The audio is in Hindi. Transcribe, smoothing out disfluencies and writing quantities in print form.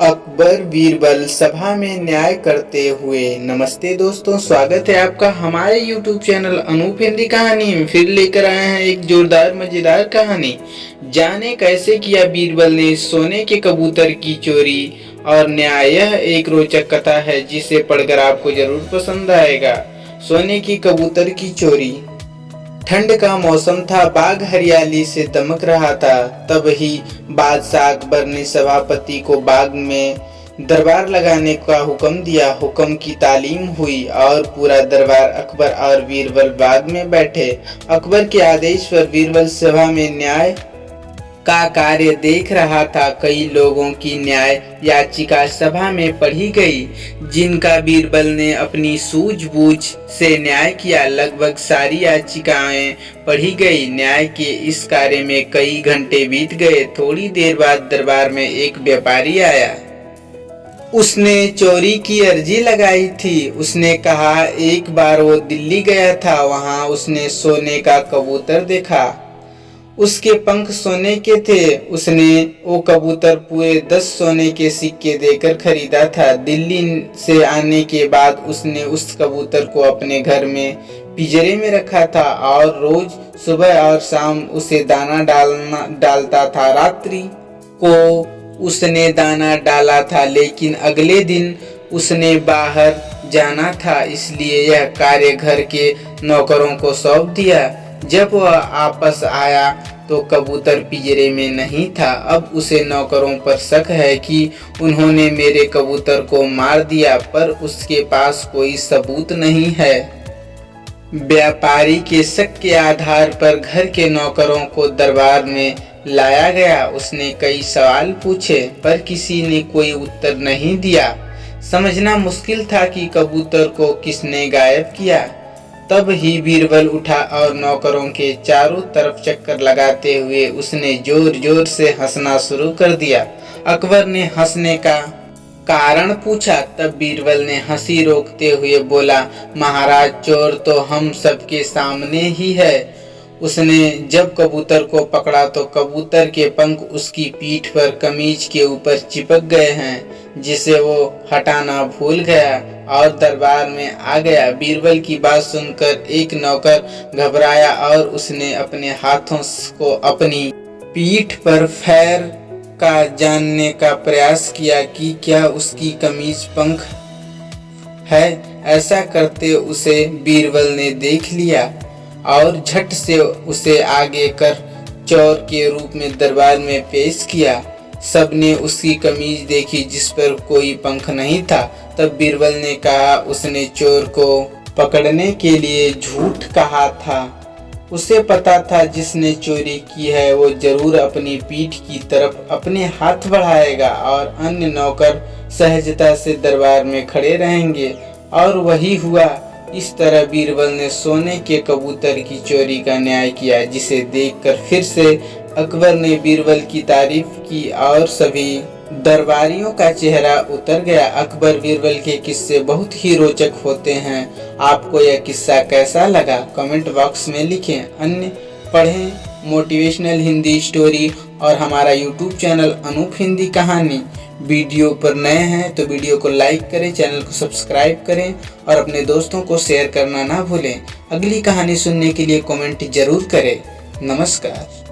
अकबर बीरबल सभा में न्याय करते हुए। नमस्ते दोस्तों, स्वागत है आपका हमारे YouTube चैनल अनूप हिंदी कहानी में। फिर लेकर आए हैं एक जोरदार मजेदार कहानी। जाने कैसे किया बीरबल ने सोने के कबूतर की चोरी और न्याय। यह एक रोचक कथा है जिसे पढ़कर आपको जरूर पसंद आएगा। सोने की कबूतर की चोरी। ठंड का मौसम था, बाग हरियाली से दमक रहा था। तब ही बादशाह अकबर ने सभापति को बाग में दरबार लगाने का हुक्म दिया। हुक्म की तालीम हुई और पूरा दरबार अकबर और बीरबल बाग में बैठे। अकबर के आदेश पर बीरबल सभा में न्याय का कार्य देख रहा था। कई लोगों की न्याय याचिका सभा में पढ़ी गई, जिनका बीरबल ने अपनी सूझबूझ से न्याय किया। लगभग सारी याचिकाएं पढ़ी गई। न्याय के इस कार्य में कई घंटे बीत गए। थोड़ी देर बाद दरबार में एक व्यापारी आया। उसने चोरी की अर्जी लगाई थी। उसने कहा एक बार वो दिल्ली गया था, वहां उसने सोने का कबूतर देखा। उसके पंख सोने के थे। उसने वो कबूतर पूरे 10 सोने के सिक्के देकर खरीदा था। दिल्ली से आने के बाद उसने उस कबूतर को अपने घर में पिंजरे में रखा था और रोज सुबह और शाम उसे दाना डालता था। रात्रि को उसने दाना डाला था, लेकिन अगले दिन उसने बाहर जाना था, इसलिए यह कार्य घर के नौकरों को सौंप दिया। जब वह वापस आया तो कबूतर पिंजरे में नहीं था। अब उसे नौकरों पर शक है कि उन्होंने मेरे कबूतर को मार दिया, पर उसके पास कोई सबूत नहीं है। व्यापारी के शक के आधार पर घर के नौकरों को दरबार में लाया गया। उसने कई सवाल पूछे, पर किसी ने कोई उत्तर नहीं दिया। समझना मुश्किल था कि कबूतर को किसने गायब किया। तब ही बीरबल उठा और नौकरों के चारों तरफ चक्कर लगाते हुए उसने जोर जोर से हंसना शुरू कर दिया। अकबर ने हंसने का कारण पूछा। तब बीरबल ने हंसी रोकते हुए बोला, महाराज, चोर तो हम सबके सामने ही है। उसने जब कबूतर को पकड़ा तो कबूतर के पंख उसकी पीठ पर कमीज के ऊपर चिपक गए हैं, जिसे वो हटाना भूल गया और दरबार में आ गया। बीरबल की बात सुनकर एक नौकर घबराया और उसने अपने हाथों को अपनी पीठ पर फेर का जानने का प्रयास किया कि क्या उसकी कमीज पंख है। ऐसा करते उसे बीरबल ने देख लिया और झट से उसे आगे कर चोर के रूप में दरबार में पेश किया। सबने उसकी कमीज देखी जिस पर कोई पंख नहीं था। तब बीरबल ने कहा उसने चोर को पकड़ने के लिए झूठ कहा था। उसे पता था जिसने चोरी की है वो जरूर अपनी पीठ की तरफ अपने हाथ बढ़ाएगा और अन्य नौकर सहजता से दरबार में खड़े रहेंगे, और वही हुआ। इस तरह बीरबल ने सोने के कबूतर की चोरी का न्याय किया, जिसे देखकर फिर से अकबर ने बीरबल की तारीफ की और सभी दरबारियों का चेहरा उतर गया। अकबर बीरबल के किस्से बहुत ही रोचक होते हैं। आपको यह किस्सा कैसा लगा कमेंट बॉक्स में लिखें। अन्य पढ़ें मोटिवेशनल हिंदी स्टोरी और हमारा YouTube चैनल अनूप हिंदी कहानी। वीडियो पर नए हैं तो वीडियो को लाइक करें, चैनल को सब्सक्राइब करें और अपने दोस्तों को शेयर करना ना भूलें। अगली कहानी सुनने के लिए कमेंट जरूर करें। नमस्कार।